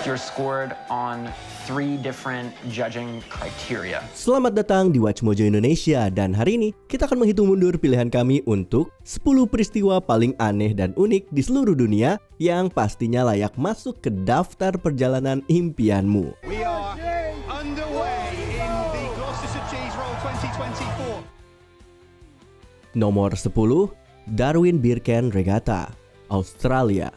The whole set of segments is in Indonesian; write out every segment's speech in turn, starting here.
You're scored on 3 different judging criteria. Selamat datang di Watch Mojo Indonesia, dan hari ini kita akan menghitung mundur pilihan kami untuk 10 peristiwa paling aneh dan unik di seluruh dunia yang pastinya layak masuk ke daftar perjalanan impianmu. We are underway in the Gloucestershire Cheese Roll 2024. Nomor 10, Darwin Birken Regatta, Australia.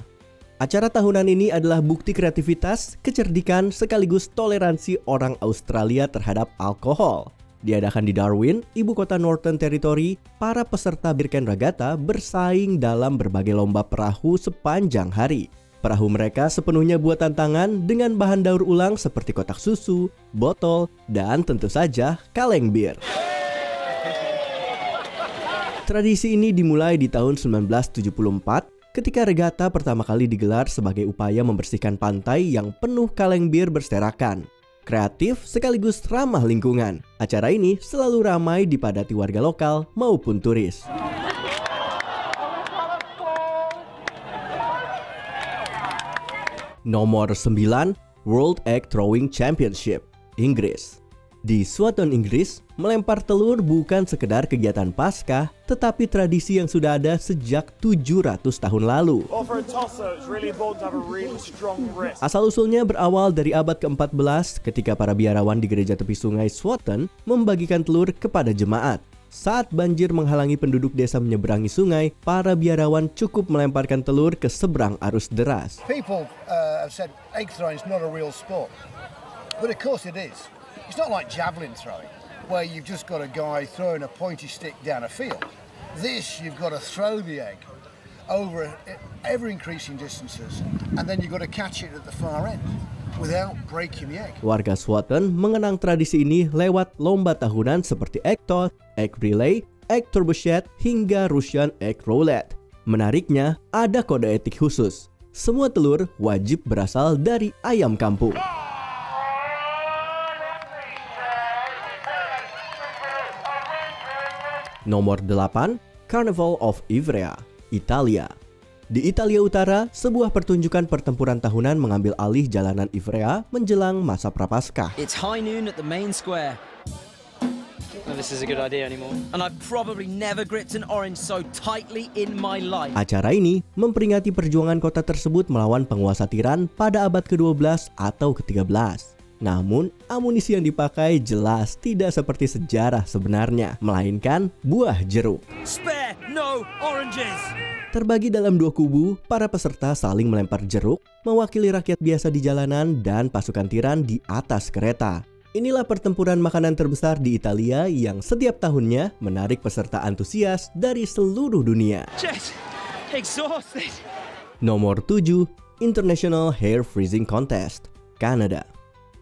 Acara tahunan ini adalah bukti kreativitas, kecerdikan, sekaligus toleransi orang Australia terhadap alkohol. Diadakan di Darwin, ibu kota Northern Territory, para peserta Birken Regatta bersaing dalam berbagai lomba perahu sepanjang hari. Perahu mereka sepenuhnya buatan tangan dengan bahan daur ulang seperti kotak susu, botol, dan tentu saja kaleng bir. Tradisi ini dimulai di tahun 1974 ketika regatta pertama kali digelar sebagai upaya membersihkan pantai yang penuh kaleng bir berserakan. Kreatif sekaligus ramah lingkungan, acara ini selalu ramai dipadati warga lokal maupun turis. Nomor 9, World Egg Throwing Championship, Inggris. Di Swatton, Inggris, melempar telur bukan sekedar kegiatan Paskah, tetapi tradisi yang sudah ada sejak 700 tahun lalu. Asal-usulnya berawal dari abad ke-14 ketika para biarawan di gereja tepi sungai Swatton membagikan telur kepada jemaat. Saat banjir menghalangi penduduk desa menyeberangi sungai, para biarawan cukup melemparkan telur ke seberang arus deras. People have said egg throwing is not a real sport, but of course it is. It's not like javelin throwing, where you've just got a guy throwing a pointy stick down a field. This, you've got to throw the egg over ever-increasing distances, and then you've got to catch it at the far end without breaking the egg. Warga Swatton mengenang tradisi ini lewat lomba tahunan seperti egg toss, egg relay, egg trebuchet, hingga Russian egg roulette. Menariknya, ada kode etik khusus. Semua telur wajib berasal dari ayam kampung. Nomor 8, Carnival of Ivrea, Italia. Di Italia Utara, sebuah pertunjukan pertempuran tahunan mengambil alih jalanan Ivrea menjelang masa Prapaskah. It's high noon at the main square. Well, this is a good idea anymore. And I've probably never gripped an orange so tightly in my life. Acara ini memperingati perjuangan kota tersebut melawan penguasa tiran pada abad ke-12 atau ke-13. Namun, amunisi yang dipakai jelas tidak seperti sejarah sebenarnya, melainkan buah jeruk. Spare no oranges. Terbagi dalam 2 kubu, para peserta saling melempar jeruk, mewakili rakyat biasa di jalanan dan pasukan tiran di atas kereta. Inilah pertempuran makanan terbesar di Italia yang setiap tahunnya menarik peserta antusias dari seluruh dunia. Just exhausted. Nomor 7, International Hair Freezing Contest, Kanada.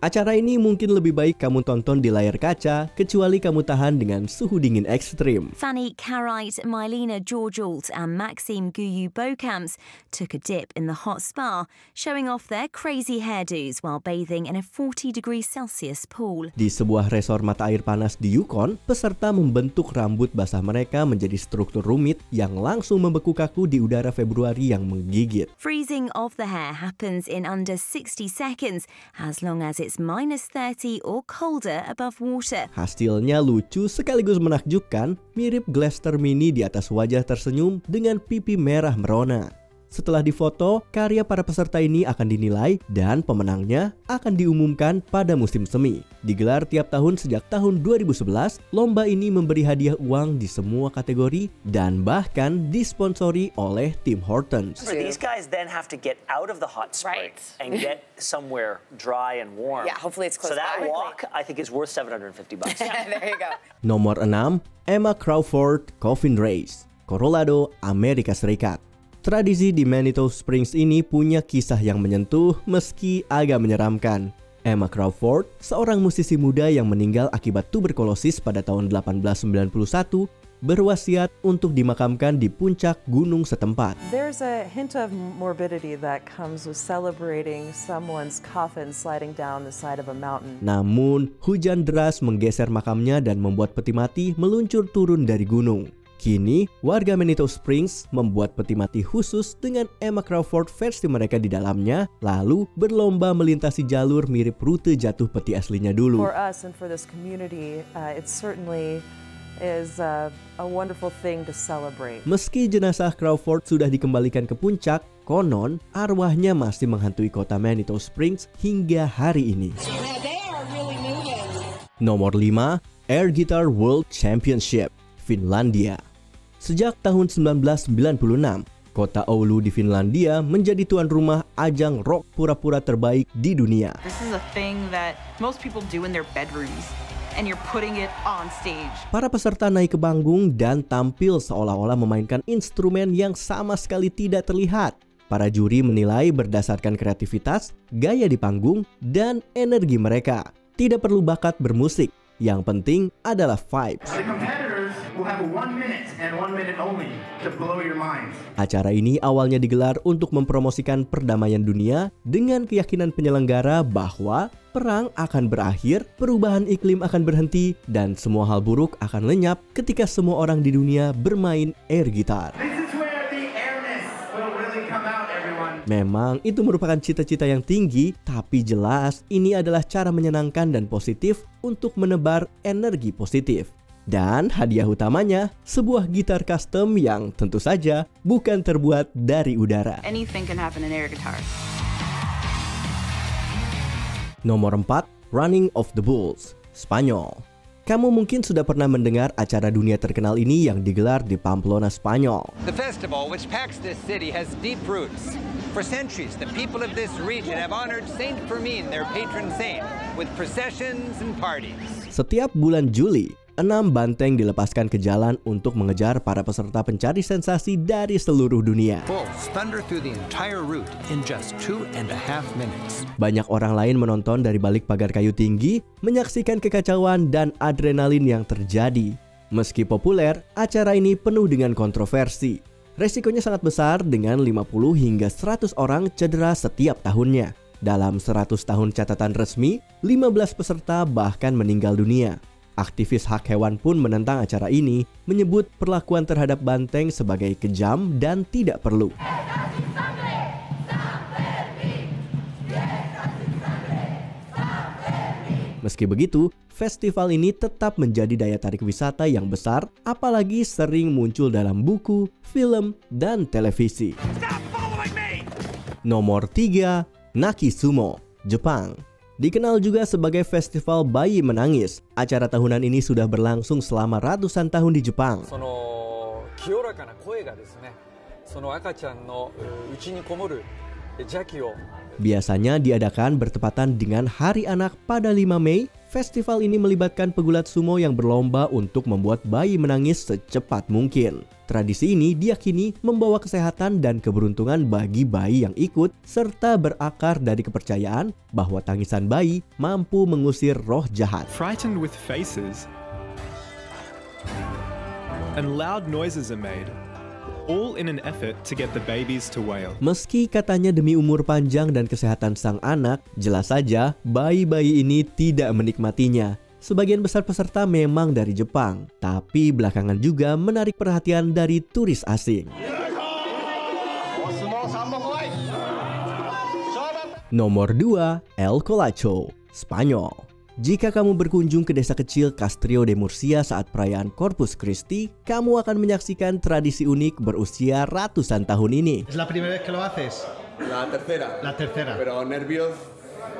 Acara ini mungkin lebih baik kamu tonton di layar kaca, kecuali kamu tahan dengan suhu dingin ekstrim. Fanny Carite, Mylena Georgialt and Maxime Gouilloux-Beauchamps took a dip in the hot spa, showing off their crazy hairdos while bathing in a 40°C pool. Di sebuah resor mata air panas di Yukon, peserta membentuk rambut basah mereka menjadi struktur rumit yang langsung membeku kaku di udara Februari yang menggigit. Freezing of the hair happens in under 60 seconds, as long as it's minus 30 or colder above water. Hasilnya lucu sekaligus menakjubkan, mirip Glester Mini di atas wajah tersenyum dengan pipi merah merona. Setelah difoto, karya para peserta ini akan dinilai dan pemenangnya akan diumumkan pada musim semi. Digelar tiap tahun sejak tahun 2011, lomba ini memberi hadiah uang di semua kategori dan bahkan disponsori oleh Tim Hortons. These guys then have to get out of the hot spring and get somewhere dry and warm. Yeah, hopefully it's close So that by. walk, I think, is worth $750. There you go. Nomor 6, Emma Crawford Coffin Race, Colorado, Amerika Serikat. Tradisi di Manitou Springs ini punya kisah yang menyentuh meski agak menyeramkan. Emma Crawford, seorang musisi muda yang meninggal akibat tuberkulosis pada tahun 1891, berwasiat untuk dimakamkan di puncak gunung setempat. There's a hint of morbidity that comes with celebrating someone's coffin sliding down the side of a mountain. Namun, hujan deras menggeser makamnya dan membuat peti mati meluncur turun dari gunung. Kini, warga Manitou Springs membuat peti mati khusus dengan Emma Crawford versi mereka di dalamnya, lalu berlomba melintasi jalur mirip rute jatuh peti aslinya dulu. For us and for this community, it certainly is a wonderful thing to celebrate. Meski jenazah Crawford sudah dikembalikan ke puncak, konon arwahnya masih menghantui kota Manitou Springs hingga hari ini. Nomor 5, Air Guitar World Championship, Finlandia. Sejak tahun 1996, kota Oulu di Finlandia menjadi tuan rumah ajang rock pura-pura terbaik di dunia. This is a thing that most people do in their bedrooms, and you're putting it on stage. Para peserta naik ke panggung dan tampil seolah-olah memainkan instrumen yang sama sekali tidak terlihat. Para juri menilai berdasarkan kreativitas, gaya di panggung, dan energi mereka. Tidak perlu bakat bermusik, yang penting adalah vibes. Acara ini awalnya digelar untuk mempromosikan perdamaian dunia dengan keyakinan penyelenggara bahwa perang akan berakhir, perubahan iklim akan berhenti, dan semua hal buruk akan lenyap ketika semua orang di dunia bermain air gitar. Memang itu merupakan cita-cita yang tinggi, tapi jelas ini adalah cara menyenangkan dan positif untuk menebar energi positif. Dan hadiah utamanya, sebuah gitar custom yang tentu saja bukan terbuat dari udara. Anything can happen in air guitar. Nomor 4, Running of the Bulls, Spanyol. Kamu mungkin sudah pernah mendengar acara dunia terkenal ini yang digelar di Pamplona, Spanyol. The festival, which packs this city, has deep roots. For centuries, the people of this region have honored Saint Fermin, their patron saint, with processions and parties. Setiap bulan Juli, 6 banteng dilepaskan ke jalan untuk mengejar para peserta pencari sensasi dari seluruh dunia. Bulls thunder through the entire route in just 2.5 minutes. Banyak orang lain menonton dari balik pagar kayu tinggi, menyaksikan kekacauan dan adrenalin yang terjadi. Meski populer, acara ini penuh dengan kontroversi. Resikonya sangat besar dengan 50 hingga 100 orang cedera setiap tahunnya. Dalam 100 tahun catatan resmi, 15 peserta bahkan meninggal dunia. Aktivis hak hewan pun menentang acara ini, menyebut perlakuan terhadap banteng sebagai kejam dan tidak perlu. Meski begitu, festival ini tetap menjadi daya tarik wisata yang besar, apalagi sering muncul dalam buku, film, dan televisi. Nomor 3, Naki Sumo, Jepang. Dikenal juga sebagai Festival Bayi Menangis, acara tahunan ini sudah berlangsung selama ratusan tahun di Jepang. Biasanya diadakan bertepatan dengan Hari Anak pada 5 Mei. Festival ini melibatkan pegulat sumo yang berlomba untuk membuat bayi menangis secepat mungkin. Tradisi ini diyakini membawa kesehatan dan keberuntungan bagi bayi yang ikut, serta berakar dari kepercayaan bahwa tangisan bayi mampu mengusir roh jahat. Frightened with faces and loud noises are made, all in an effort to get the babies to wail. Meski katanya demi umur panjang dan kesehatan sang anak, jelas saja bayi-bayi ini tidak menikmatinya. Sebagian besar peserta memang dari Jepang, tapi belakangan juga menarik perhatian dari turis asing. Nomor 2, El Colacho, Spanyol. Jika kamu berkunjung ke desa kecil Castrillo de Murcia saat perayaan Corpus Christi, kamu akan menyaksikan tradisi unik berusia ratusan tahun ini. Es la primera vez que lo haces? La tercera. La tercera. Pero nervios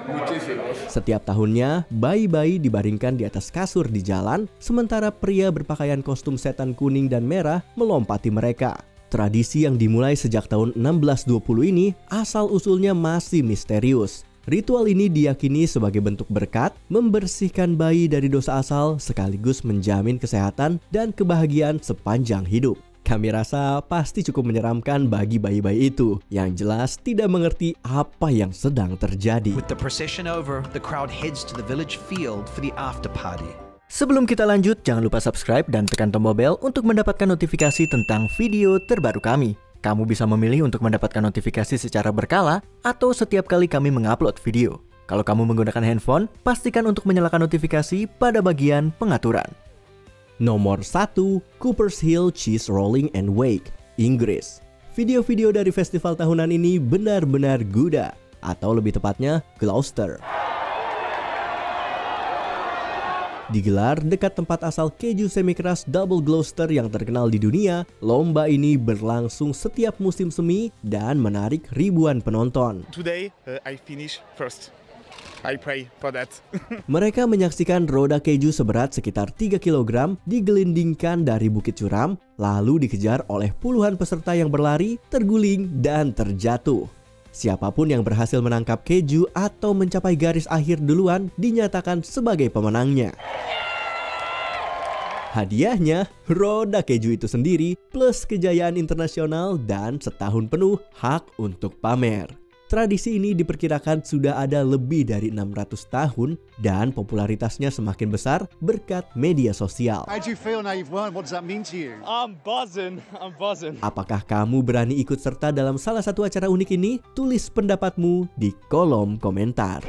muchísimos. Setiap tahunnya, bayi-bayi dibaringkan di atas kasur di jalan, sementara pria berpakaian kostum setan kuning dan merah melompati mereka. Tradisi yang dimulai sejak tahun 1620 ini asal-usulnya masih misterius. Ritual ini diyakini sebagai bentuk berkat, membersihkan bayi dari dosa asal sekaligus menjamin kesehatan dan kebahagiaan sepanjang hidup. Kami rasa pasti cukup menyeramkan bagi bayi-bayi itu yang jelas tidak mengerti apa yang sedang terjadi. With the procession over, the crowd heads to the village field for the after party. Sebelum kita lanjut, jangan lupa subscribe dan tekan tombol bel untuk mendapatkan notifikasi tentang video terbaru kami. Kamu bisa memilih untuk mendapatkan notifikasi secara berkala atau setiap kali kami mengupload video. Kalau kamu menggunakan handphone, pastikan untuk menyalakan notifikasi pada bagian pengaturan. Nomor 1, Coopers Hill Cheese Rolling and Wake, Inggris. Video-video dari festival tahunan ini benar-benar Gouda, atau lebih tepatnya Gloucester. Digelar dekat tempat asal keju semi-keras Double Gloucester yang terkenal di dunia, lomba ini berlangsung setiap musim semi dan menarik ribuan penonton. Today I finish first. I pray for that. Mereka menyaksikan roda keju seberat sekitar 3 kg digelindingkan dari bukit curam, lalu dikejar oleh puluhan peserta yang berlari, terguling, dan terjatuh. Siapapun yang berhasil menangkap keju atau mencapai garis akhir duluan dinyatakan sebagai pemenangnya. Hadiahnya, roda keju itu sendiri plus kejayaan internasional dan setahun penuh hak untuk pamer. Tradisi ini diperkirakan sudah ada lebih dari 600 tahun dan popularitasnya semakin besar berkat media sosial. How do you feel now you've won? What does that mean to you? I'm buzzing. Apakah kamu berani ikut serta dalam salah satu acara unik ini? Tulis pendapatmu di kolom komentar.